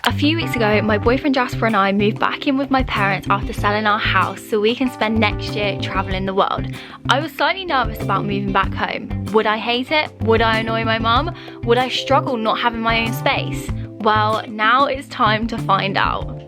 A few weeks ago, my boyfriend Jasper and I moved back in with my parents after selling our house so we can spend next year traveling the world. I was slightly nervous about moving back home. Would I hate it? Would I annoy my mum? Would I struggle not having my own space? Well, now it's time to find out.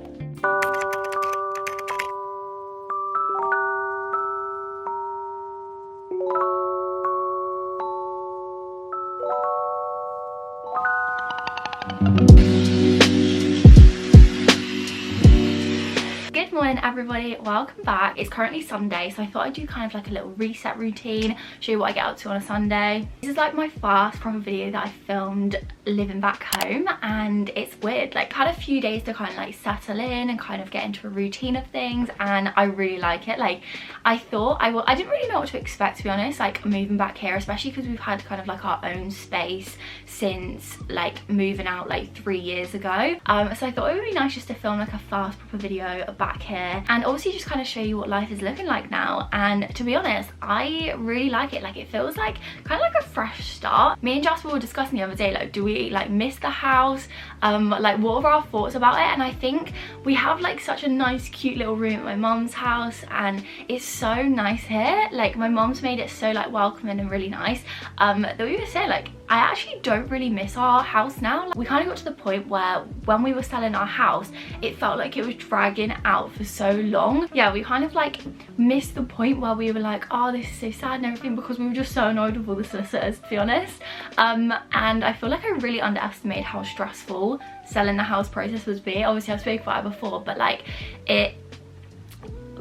Good morning everybody, welcome back. It's currently Sunday, so I thought I'd do kind of like a little reset routine, show you what I get up to on a Sunday. This is like my first proper video that I filmed living back home, and it's weird. Like, had a few days to kind of like settle in and kind of get into a routine of things, and I really like it. Like, I didn't really know what to expect, to be honest, like moving back here, especially because we've had kind of like our own space since like moving out like 3 years ago. So I thought it would be nice just to film like a first proper video back here and obviously just kind of show you what life is looking like now. And to be honest, I really like it. Like, it feels like kind of like a fresh start. Me and Jasper were discussing the other day, like, do we like miss the house? Like, what are our thoughts about it? And I think we have like such a nice cute little room at my mum's house, and it's so nice here. Like, my mum's made it so like welcoming and really nice, that we were saying, like, I actually don't really miss our house now. Like, we kind of got to the point where when we were selling our house, it felt like it was dragging out for so long. Yeah, we kind of like missed the point where we were like, oh, this is so sad and everything, because we were just so annoyed with all the solicitors, to be honest. And I feel like I really underestimated how stressful selling the house process was be. Obviously I've spoken about it before, but like,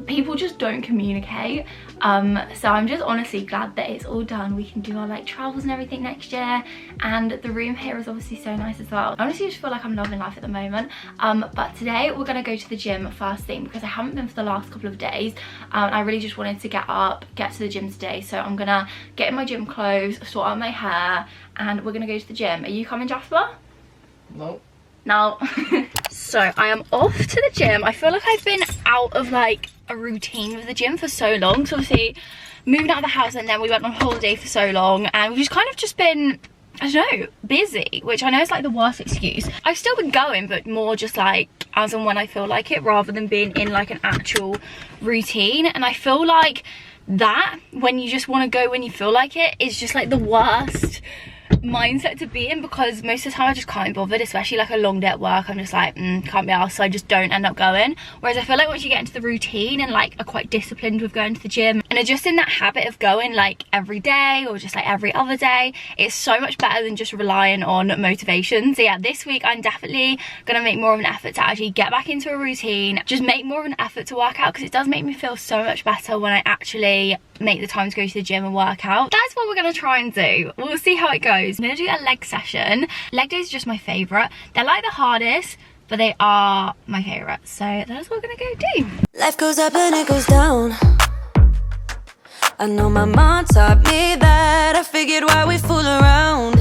people just don't communicate. So I'm just honestly glad that it's all done. We can do our like travels and everything next year, and the room here is obviously so nice as well. I honestly just feel like I'm loving life at the moment. But today we're gonna go to the gym first thing, because I haven't been for the last couple of days. I really just wanted to get to the gym today, so I'm gonna get in my gym clothes, sort out my hair, and we're gonna go to the gym. Are you coming, Jasper? No. No. So I am off to the gym. I feel like I've been out of like a routine with the gym for so long. So obviously moving out of the house, and then we went on holiday for so long, and we've just kind of just been, I don't know, busy, which I know is like the worst excuse. I've still been going, but more just like as and when I feel like it, rather than being in like an actual routine. And I feel like that, when you just want to go when you feel like it, is just like the worst mindset to be in, because most of the time I just can't be bothered, especially like a long day at work. I'm just like, can't be arsed, so I just don't end up going. Whereas I feel like once you get into the routine and like are quite disciplined with going to the gym and are just in that habit of going like every day or just like every other day, it's so much better than just relying on motivation. So yeah, this week I'm definitely gonna make more of an effort to actually get back into a routine, just make more of an effort to work out, because it does make me feel so much better when I actually make the time to go to the gym and work out. That's what we're gonna try and do. We'll see how it goes. I'm gonna do a leg session. Leg days are just my favorite. They're like the hardest, but they are my favorite. So that's what we're gonna go do. Life goes up and it goes down. I know my mom taught me that. I figured why we fool around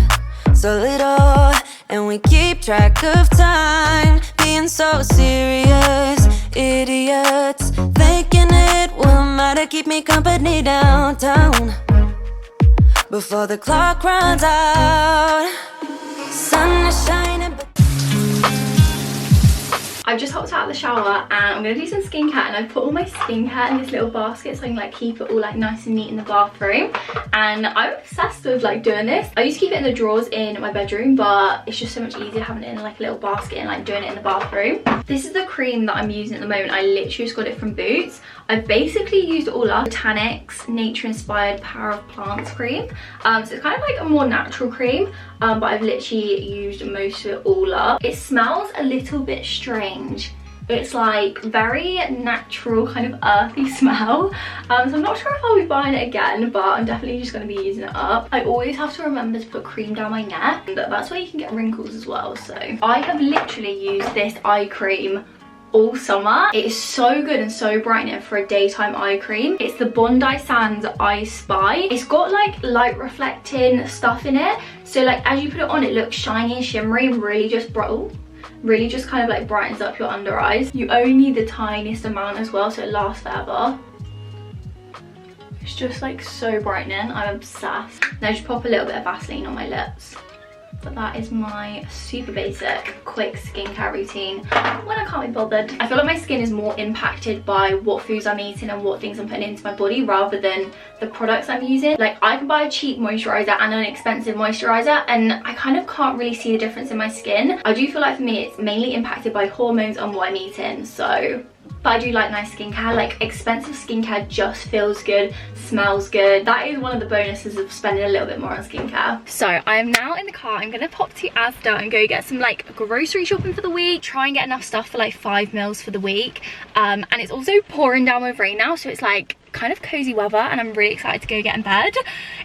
so little, and we keep track of time, being so serious. Idiots thinking it will matter, keep me company downtown before the clock runs out. Sun is shining, but I've just hopped out of the shower and I'm gonna do some skincare, and I've put all my skincare in this little basket so I can like keep it all like nice and neat in the bathroom. And I'm obsessed with like doing this. I used to keep it in the drawers in my bedroom, but it's just so much easier having it in like a little basket and like doing it in the bathroom. This is the cream that I'm using at the moment. I literally just got it from Boots. I've basically used all up Botanic's nature inspired Power of Plants cream. So it's kind of like a more natural cream, but I've literally used most of it all up. It smells a little bit strange. It's like very natural, kind of earthy smell. So I'm not sure if I'll be buying it again, but I'm definitely just going to be using it up. I always have to remember to put cream down my neck, and that's where you can get wrinkles as well. So I have literally used this eye cream all summer. It is so good and so brightening for a daytime eye cream. It's the Bondi Sands Eye Spy. It's got like light reflecting stuff in it, so like as you put it on, it looks shiny and shimmery, really just kind of like brightens up your under eyes. You only need the tiniest amount as well, so it lasts forever. It's just like so brightening. I'm obsessed. Now just pop a little bit of Vaseline on my lips. But that is my super basic, quick skincare routine when I can't be bothered. I feel like my skin is more impacted by what foods I'm eating and what things I'm putting into my body rather than the products I'm using. Like, I can buy a cheap moisturizer and an expensive moisturizer and I kind of can't really see the difference in my skin. I do feel like for me it's mainly impacted by hormones and what I'm eating, so. But I do like nice skincare. Like, expensive skincare just feels good, smells good. That is one of the bonuses of spending a little bit more on skincare. So I am now in the car. I'm gonna pop to Asda and go get some like grocery shopping for the week, try and get enough stuff for like 5 meals for the week. And it's also pouring down with rain now, so it's like kind of cozy weather and I'm really excited to go get in bed.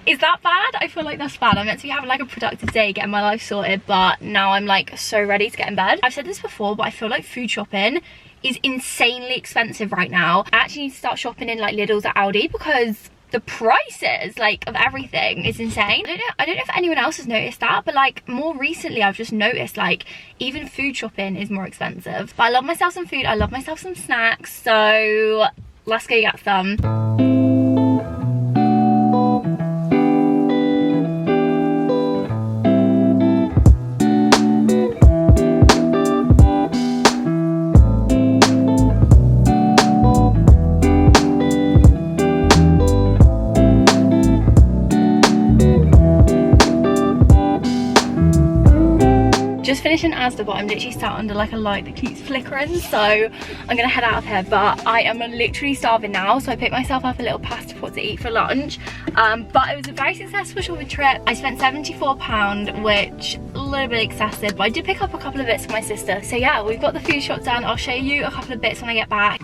Is that bad? I feel like that's bad. I'm meant to be having like a productive day, getting my life sorted, but now I'm like so ready to get in bed. I've said this before, but I feel like food shopping is insanely expensive right now. I actually need to start shopping in like Lidl's or Aldi because the prices like of everything is insane. I don't know if anyone else has noticed that, but like more recently I've just noticed like even food shopping is more expensive. But I love myself some food, I love myself some snacks, so let's go get some. Just finishing Asda, but I'm literally sat under like a light that keeps flickering, so I'm gonna head out of here. But I am literally starving now, so I picked myself up a little pasta pot to eat for lunch. But it was a very successful shopping trip. I spent £74, which a little bit excessive, but I did pick up a couple of bits for my sister. So yeah, we've got the food shop done. I'll show you a couple of bits when I get back.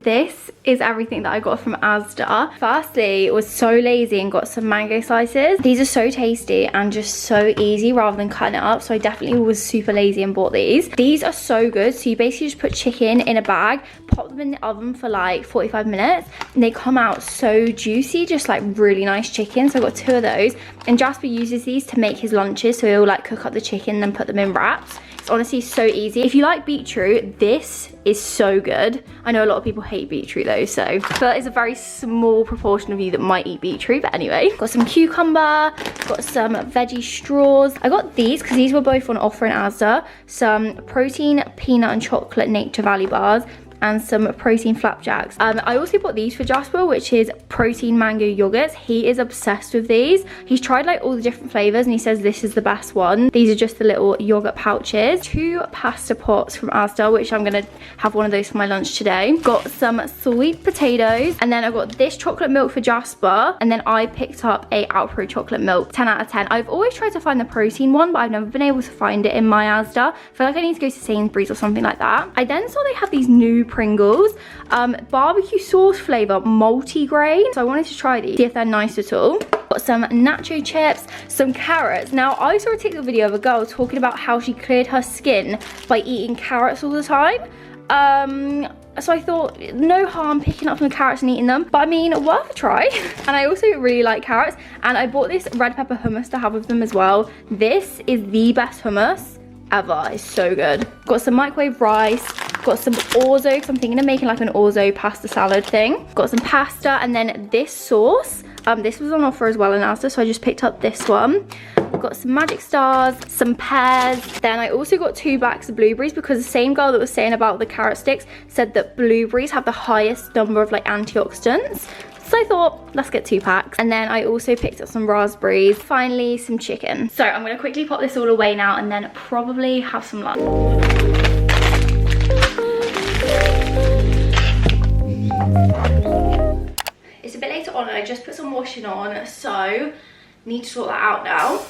This is everything that I got from Asda. Firstly, it was so lazy and got some mango slices. These are so tasty and just so easy rather than cutting it up, so I definitely was super lazy and bought these. These are so good. So you basically just put chicken in a bag, pop them in the oven for like 45 minutes and they come out so juicy, just like really nice chicken. So I got 2 of those, and Jasper uses these to make his lunches, so he'll like cook up the chicken and then put them in wraps. It's honestly so easy. If you like beetroot, this is so good. I know a lot of people hate beetroot though, so I feel like it's a very small proportion of you that might eat beetroot, but anyway. Got some cucumber, got some veggie straws. I got these because these were both on offer in Asda. Some protein, peanut and chocolate Nature Valley bars, and some protein flapjacks. I also bought these for Jasper, which is protein mango yogurts. He is obsessed with these. He's tried like all the different flavors and he says this is the best one. These are just the little yogurt pouches. 2 pasta pots from Asda, which I'm gonna have one of those for my lunch today. Got some sweet potatoes, and then I got this chocolate milk for Jasper, and then I picked up a Alpro chocolate milk, 10 out of 10. I've always tried to find the protein one, but I've never been able to find it in my Asda. I feel like I need to go to Sainsbury's or something like that. I then saw they had these new Pringles, barbecue sauce flavor, multi-grain. So I wanted to try these, see if they're nice at all. Got some nacho chips, some carrots. Now I saw a TikTok video of a girl talking about how she cleared her skin by eating carrots all the time. So I thought no harm picking up some carrots and eating them, but I mean, worth a try. And I also really like carrots, and I bought this red pepper hummus to have with them as well. This is the best hummus ever. It's so good. Got some microwave rice, got some orzo, because I'm thinking of making like an orzo pasta salad thing. Got some pasta, and then this sauce. This was on offer as well in Asda, so I just picked up this one. Got some magic stars, some pears. Then I also got 2 bags of blueberries, because the same girl that was saying about the carrot sticks said that blueberries have the highest number of like antioxidants. So I thought, let's get 2 packs. And then I also picked up some raspberries. Finally, some chicken. So I'm gonna quickly pop this all away now and then probably have some lunch. It's a bit later on and I just put some washing on, so need to sort that out now.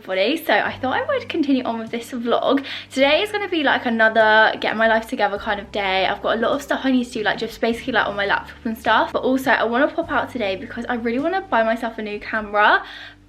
everybody. So I thought I would continue on with this vlog. Today is going to be like another get my life together kind of day. I've got a lot of stuff I need to do, like just basically like on my laptop and stuff, but also I want to pop out today because I really want to buy myself a new camera.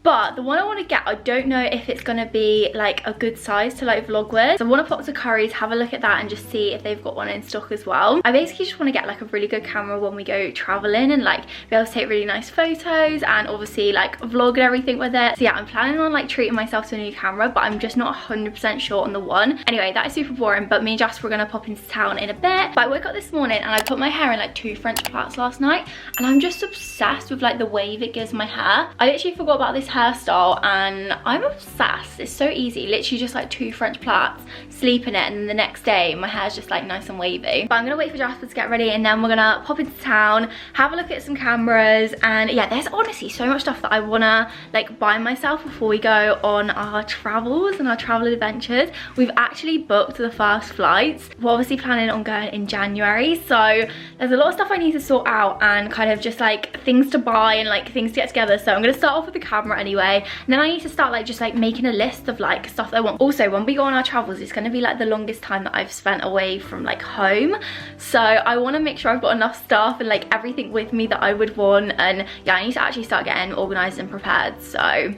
But the one I want to get, I don't know if it's going to be like a good size to like vlog with. So I want to pop to Curry's, have a look at that and just see if they've got one in stock as well. I basically just want to get like a really good camera when we go traveling and like be able to take really nice photos and obviously like vlog and everything with it. So yeah, I'm planning on like treating myself to a new camera, but I'm just not 100% sure on the one. Anyway, that is super boring, but me and Jasper are going to pop into town in a bit. But I woke up this morning and I put my hair in like 2 French plaits last night, and I'm just obsessed with like the wave it gives my hair. I literally forgot about this hairstyle and I'm obsessed. It's so easy, literally just like 2 French plaits, sleep in it, and then the next day my hair's just like nice and wavy. But I'm gonna wait for Jasper to get ready and then we're gonna pop into town, have a look at some cameras, and yeah, there's honestly so much stuff that I wanna like buy myself before we go on our travels and our travel adventures. We've actually booked the first flights. We're obviously planning on going in January, so there's a lot of stuff I need to sort out and kind of just like things to buy and like things to get together. So I'm gonna start off with the camera anyway, and then I need to start like just like making a list of like stuff that I want. Also, when we go on our travels, it's going to be like the longest time that I've spent away from like home, so I want to make sure I've got enough stuff and like everything with me that I would want. And yeah, I need to actually start getting organized and prepared, so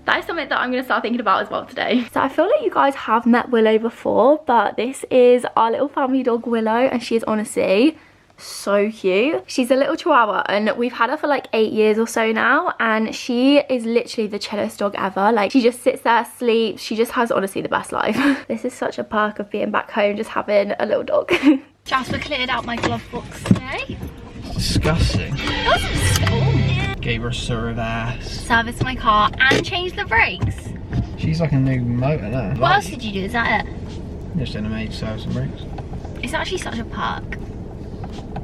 that is something that I'm going to start thinking about as well today. So I feel like you guys have met Willow before, but this is our little family dog Willow, and she is honestly so cute. She's a little chihuahua and we've had her for like 8 years or so now, and she is literally the chillest dog ever. Like, she just sits there, sleeps, she just has honestly the best life. This is such a perk of being back home, just having a little dog. Jasper cleared out my glove box today. Disgusting. Oh, Gave her a service. serviced my car and changed the brakes. She's like a new motor now. What else did you do? Is that it? Just in a maid service and brakes. It's actually such a perk.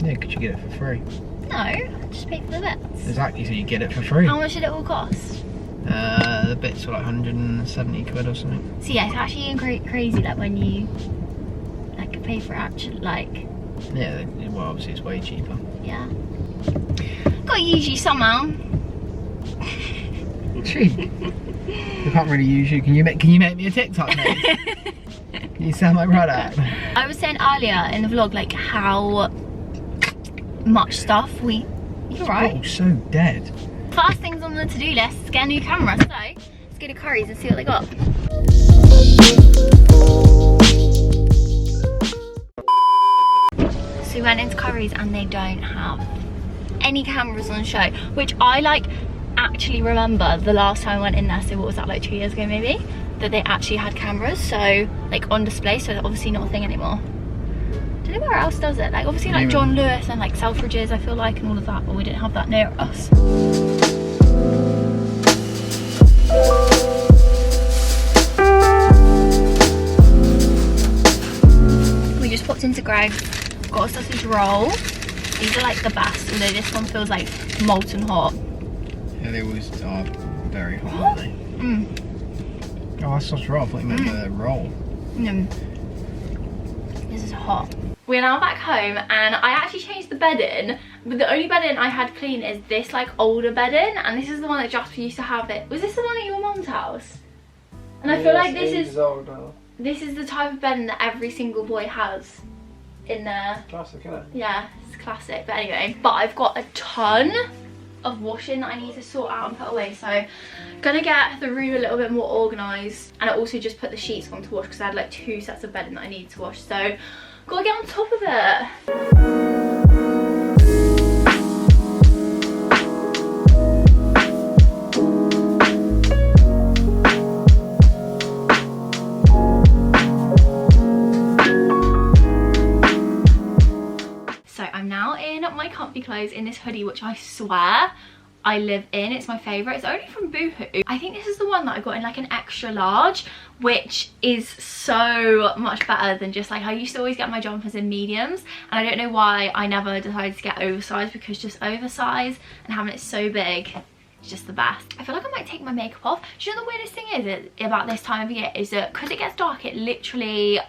Yeah, could you get it for free? No, just pay for the bits. Exactly, so you get it for free. How much did it all cost? The bits were like 170 quid or something. So yeah, it's actually crazy like when you like pay for it actually, like. Yeah, well obviously it's way cheaper. Yeah. Gotta use you somehow. Cheap. I can't really use you. Can you make me a TikTok, mate? You sound like product. I was saying earlier in the vlog like how much stuff we. You're right. Oh, so dead. First things on the to-do list is get a new camera. So let's go to Curry's and see what they got. So we went into Curry's and they don't have any cameras on show, which I like actually remember the last time I went in there, so what was that, like 2 years ago maybe, that they actually had cameras so like on display, so they're obviously not a thing anymore. I don't know where else does it, like obviously like John Lewis and like Selfridges I feel like and all of that, but we didn't have that near us. We just popped into Greg's, got a sausage roll. These are like the best, although this one feels like molten hot. Yeah, they always are very hot, aren't they? Mm. Oh, that's sausage roll. I thought you meant the roll. This is hot. We're now back home and I actually changed the bedding, but the only bedding I had clean is this like older bedding, and this is the one that Jasper used to have. It was this the one at your mum's house? And I feel like this is the type of bedding that every single boy has in there. Classic, isn't it? Yeah, it's classic. But anyway, but I've got a ton of washing that I need to sort out and put away, so gonna get the room a little bit more organised. And I also just put the sheets on to wash because I had like 2 sets of bedding that I needed to wash, so gotta get on top of it. My comfy clothes in this hoodie, which I swear I live in. It's my favourite. It's only from Boohoo. I think this is the one that I got in like an extra large, which is so much better than just like, I used to always get my jumpers in mediums, and I don't know why I never decided to get oversized, because just oversized and having it so big, it's just the best. I feel like I might take my makeup off. Do you know the weirdest thing is about this time of year is that because it gets dark, it literally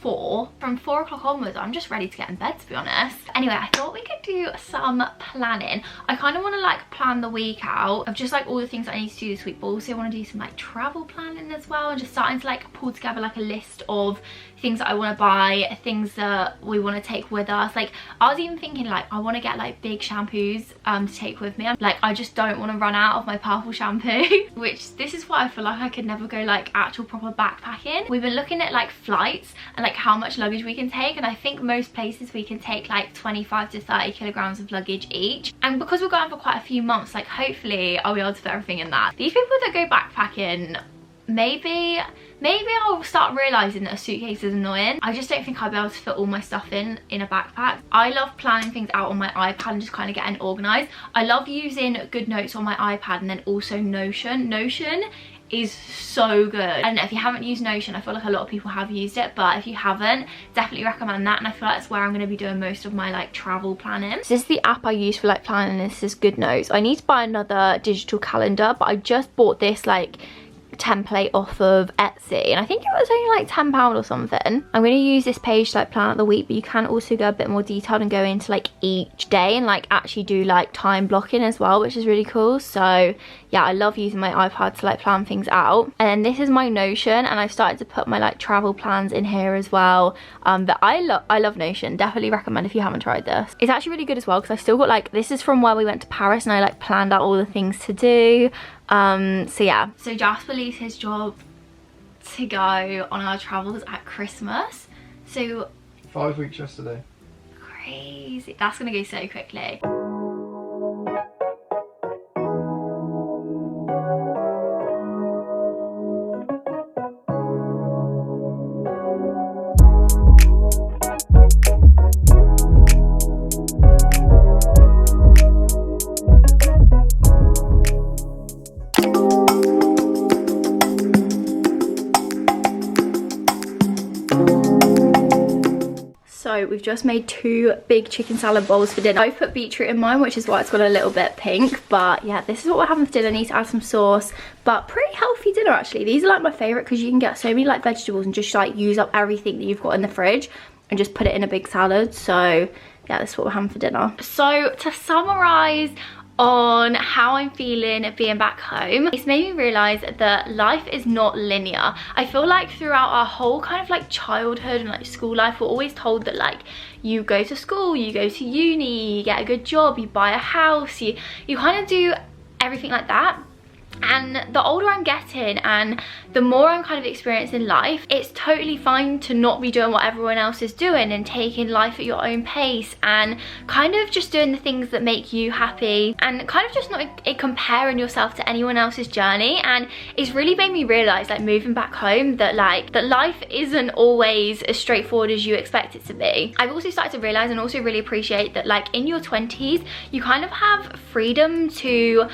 4. From 4 o'clock onwards, I'm just ready to get in bed, to be honest. Anyway, I thought we could do some planning. I kind of want to like plan the week out of just like all the things I need to do this week, but also want to do some like travel planning as well, and just starting to like pull together like a list of things that I want to buy, things that we want to take with us. Like I was even thinking like I want to get like big shampoos to take with me. Like I just don't want to run out of my purple shampoo which this is why I feel like I could never go like actual proper backpacking. We've been looking at like flights and like how much luggage we can take, and I think most places we can take like 25 to 30 kilograms of luggage each, and because we're going for quite a few months, like hopefully I'll be able to fit everything in that. These people that go backpacking, maybe I'll start realizing that a suitcase is annoying. I just don't think I'll be able to fit all my stuff in a backpack. I love planning things out on my iPad and just kind of getting organized. I love using good notes on my iPad, and then also Notion. Notion is so good. I don't know if you haven't used Notion, I feel like a lot of people have used it, but if you haven't, definitely recommend that. And I feel like that's where I'm going to be doing most of my like travel planning. So this is the app I use for like planning. This is Good Notes. I need to buy another digital calendar, but I just bought this like template off of Etsy, and I think it was only like £10 or something. I'm going to use this page to like plan out the week, but you can also go a bit more detailed and go into like each day and like actually do like time blocking as well, which is really cool. So yeah, I love using my iPad to like plan things out. And then this is my Notion, and I've started to put my like travel plans in here as well. But I love Notion. Definitely recommend if you haven't tried this. It's actually really good as well because I still got like, this is from where we went to Paris, and I like planned out all the things to do. So yeah, so Jasper leaves his job to go on our travels at Christmas. So 5 weeks yesterday. Crazy. That's gonna go so quickly. So we've just made 2 big chicken salad bowls for dinner. I've put beetroot in mine, which is why it's got a little bit pink. But yeah, this is what we're having for dinner. I need to add some sauce, but pretty healthy dinner actually. These are like my favorite because you can get so many like vegetables and just like use up everything that you've got in the fridge and just put it in a big salad. So yeah, this is what we're having for dinner. So to summarize on how I'm feeling being back home, it's made me realize that life is not linear. I feel like throughout our whole kind of like childhood and like school life, we're always told that like you go to school, you go to uni, you get a good job, you buy a house, you kind of do everything like that. And the older I'm getting and the more I'm kind of experiencing life, it's totally fine to not be doing what everyone else is doing and taking life at your own pace and kind of just doing the things that make you happy and kind of just not comparing yourself to anyone else's journey. And it's really made me realize, like moving back home, that like that life isn't always as straightforward as you expect it to be. I've also started to realize and also really appreciate that like in your 20s you kind of have freedom to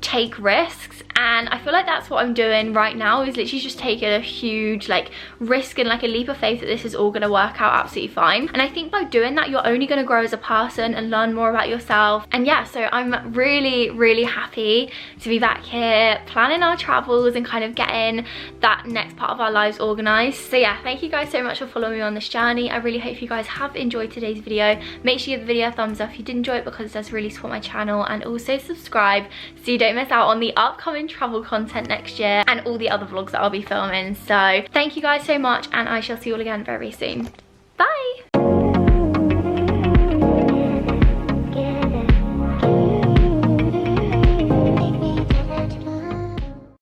take risks, and I feel like that's what I'm doing right now, is literally just taking a huge like risk and like a leap of faith that this is all going to work out absolutely fine. And I think by doing that you're only going to grow as a person and learn more about yourself. And yeah, so I'm really happy to be back here planning our travels and kind of getting that next part of our lives organized. So yeah, thank you guys so much for following me on this journey. I really hope you guys have enjoyed today's video. Make sure you give the video a thumbs up if you did enjoy it, because it does really support my channel, and also subscribe so you don't miss out on the upcoming travel content next year and all the other vlogs that I'll be filming. So thank you guys so much, and I shall see you all again very soon. Bye.